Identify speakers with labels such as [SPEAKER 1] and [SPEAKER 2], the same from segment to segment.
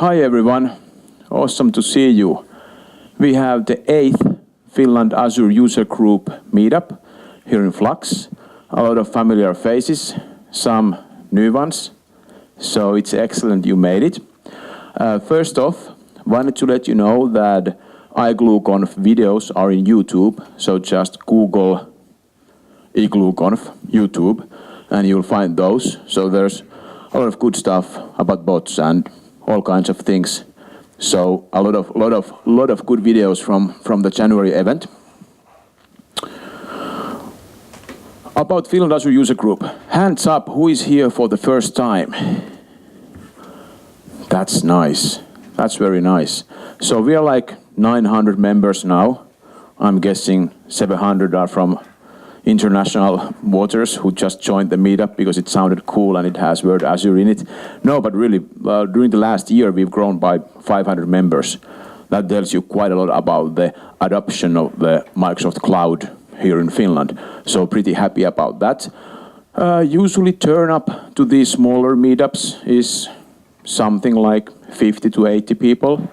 [SPEAKER 1] Hi everyone, awesome to see you. We have the 8th Finland Azure user group meetup here in Flux. A lot of familiar faces, some new ones, so it's excellent you made it. First off, wanted to let you know that iGlueConf videos are in YouTube, so just Google iGlueConf YouTube and you'll find those. So there's a lot of good stuff about bots and all kinds of things. So a lot of good videos from the January event. About Finland Azure user group, hands up, who is here for the first time? That's nice. That's very nice. So we are like 900 members now. I'm guessing 700 are from international waters who just joined the meetup because it sounded cool and it has word Azure in it. No, but really, during the last year, we've grown by 500 members. That tells you quite a lot about the adoption of the Microsoft Cloud here in Finland. So pretty happy about that. Usually turn up to these smaller meetups is something like 50 to 80 people.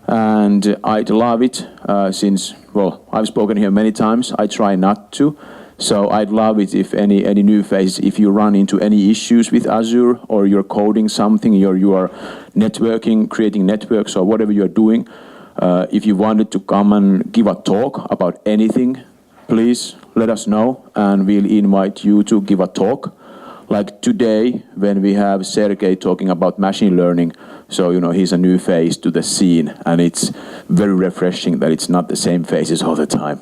[SPEAKER 1] And I'd love it since, well, I've spoken here many times. I try not to. So I'd love it if any new faces, if you run into any issues with Azure or you're coding something, or you are networking, creating networks or whatever you're doing, if you wanted to come and give a talk about anything, please let us know and we'll invite you to give a talk. Like today, when we have Sergey talking about machine learning, so he's a new face to the scene and it's very refreshing that it's not the same faces all the time.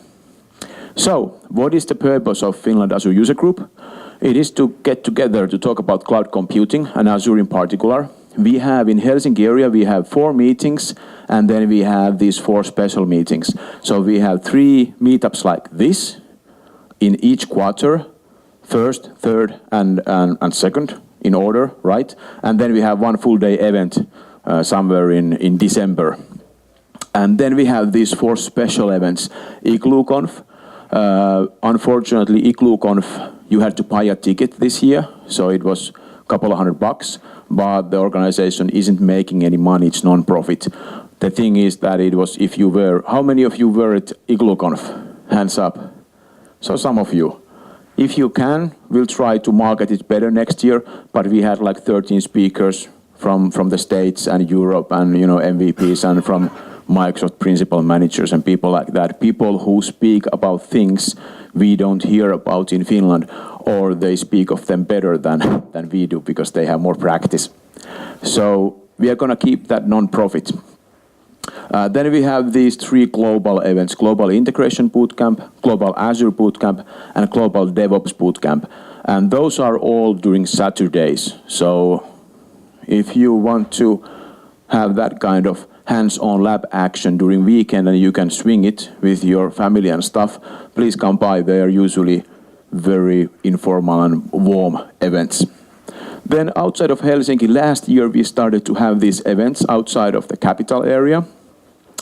[SPEAKER 1] So, what is the purpose of Finland Azure User Group? It is to get together to talk about cloud computing and Azure in particular. We have in Helsinki area, we have 4 meetings and then we have these 4 special meetings. So we have 3 meetups like this in each quarter, first, third and second in order, right? And then we have 1 full day event somewhere in December. And then we have these 4 special events, iGlueConf. Unfortunately, iGlueConf, you had to buy a ticket this year, so it was a couple of $100, but the organization isn't making any money, it's non-profit. The thing is that it was, if you were, how many of you were at iGlueConf? Hands up. So some of you. If you can, we'll try to market it better next year, but we had like 13 speakers from the States and Europe and MVPs and from Microsoft principal managers and people like that, people who speak about things we don't hear about in Finland, or they speak of them better than we do because they have more practice. So we are going to keep that non-profit. Then we have these 3 global events, Global Integration Bootcamp, Global Azure Bootcamp, and Global DevOps Bootcamp. And those are all during Saturdays. So if you want to have that kind of hands-on lab action during weekend and you can swing it with your family and stuff, please come by. They are usually very informal and warm events. Then outside of Helsinki, last year we started to have these events outside of the capital area.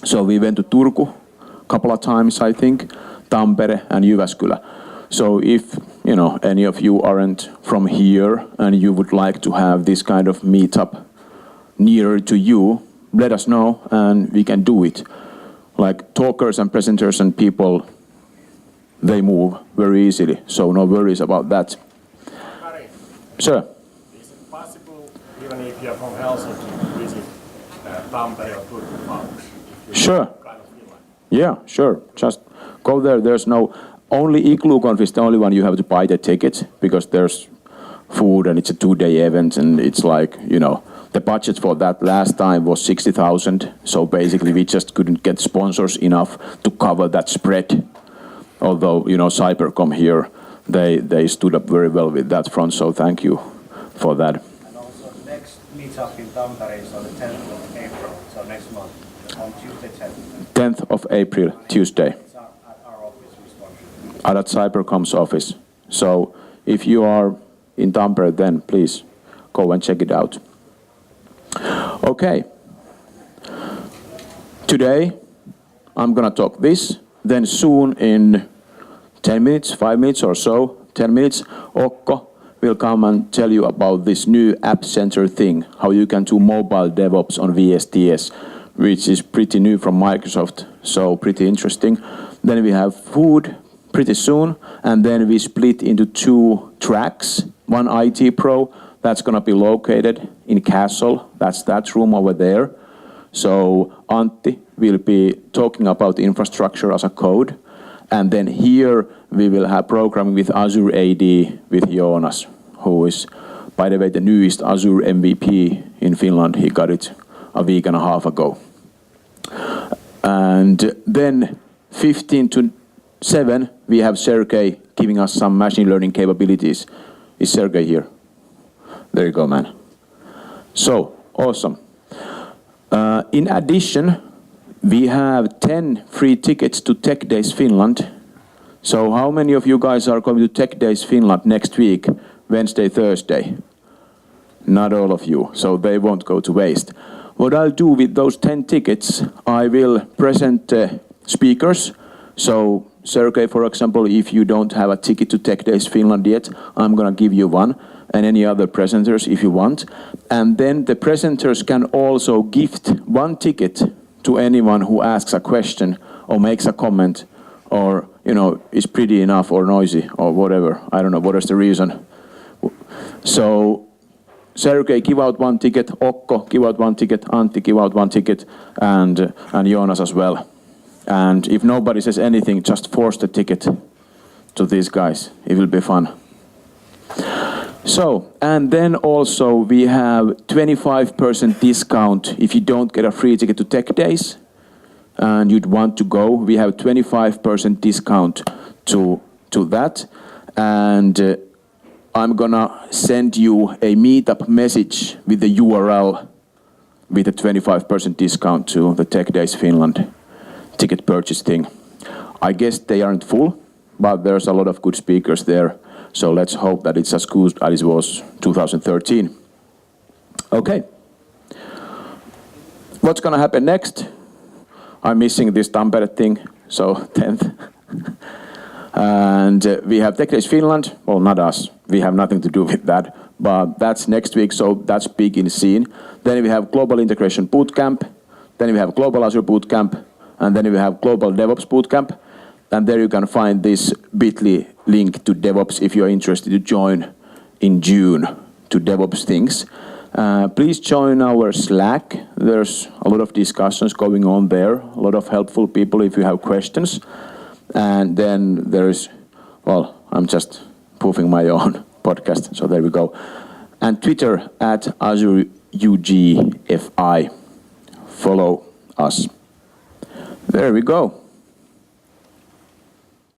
[SPEAKER 1] So we went to Turku a couple of times, I think, Tampere and Jyväskylä. So if any of you aren't from here and you would like to have this kind of meetup nearer to you, let us know and we can do it. Like talkers and presenters and people, they move very easily, so no worries about that.
[SPEAKER 2] Sakari,
[SPEAKER 1] Sir?
[SPEAKER 2] is it possible, even if you're from Helsinki, to visit Tampere or Kuvaus?
[SPEAKER 1] Sure.
[SPEAKER 2] Kind of feel like?
[SPEAKER 1] Yeah, sure. Just go there. There's no... Only iGlueConf is the only one you have to buy the ticket because there's food and it's a 2-day event and it's like, the budget for that last time was 60,000. So basically we just couldn't get sponsors enough to cover that spread. Although, Cybercom here, they stood up very well with that front. So thank you for that.
[SPEAKER 3] And also next meetup in Tampere is on the 10th of April, so next month, on Tuesday 10th.
[SPEAKER 1] 10th of April, Tuesday.
[SPEAKER 3] It's at our office, responsible.
[SPEAKER 1] At Cybercom's office. So if you are in Tampere, then please go and check it out. Okay. Today, I'm gonna talk this. Then soon in 10 minutes, 5 minutes or so, 10 minutes, Okko will come and tell you about this new App Center thing, how you can do mobile DevOps on VSTS, which is pretty new from Microsoft, so pretty interesting. Then we have food pretty soon, and then we split into 2 tracks. One IT Pro, that's going to be located in Castle, that's that room over there. So Antti will be talking about infrastructure as a code, and then here we will have programming with Azure AD with Jonas, who is, by the way, the newest Azure MVP in Finland. He got it a week and a half ago. And then 15 to 7, we have Sergey giving us some machine learning capabilities. Is Sergey here? There you go, man. So, awesome. In addition, we have 10 free tickets to Tech Days Finland. So how many of you guys are going to Tech Days Finland next week, Wednesday, Thursday? Not all of you, so they won't go to waste. What I'll do with those 10 tickets, I will present speakers. So Sergey, for example, if you don't have a ticket to Tech Days Finland yet, I'm going to give you one, and any other presenters if you want. And then the presenters can also gift 1 ticket to anyone who asks a question or makes a comment or, is pretty enough or noisy or whatever. I don't know, what is the reason? So Sergey, give out 1 ticket, Okko, give out 1 ticket, Antti, give out 1 ticket, and Jonas as well. And if nobody says anything, just force the ticket to these guys. It will be fun. So, and then also we have 25% discount if you don't get a free ticket to Tech Days and you'd want to go. We have 25% discount to that. And I'm gonna send you a meetup message with the URL with a 25% discount to the Tech Days Finland ticket purchase thing. I guess they aren't full, but there's a lot of good speakers there. So let's hope that it's as good as it was 2013. Okay. What's gonna happen next? I'm missing this Tampere thing, so 10th. And we have Tech Days Finland. Well, not us. We have nothing to do with that. But that's next week, so that's big in the scene. Then we have Global Integration Bootcamp. Then we have Global Azure Bootcamp. And then we have Global DevOps Bootcamp. And there you can find this bit.ly link to DevOps if you're interested to join in June to DevOps things. Please join our Slack. There's a lot of discussions going on there. A lot of helpful people if you have questions. And then there's, well, I'm just poofing my own podcast, so there we go. And Twitter at AzureUGFI. Follow us. There we go.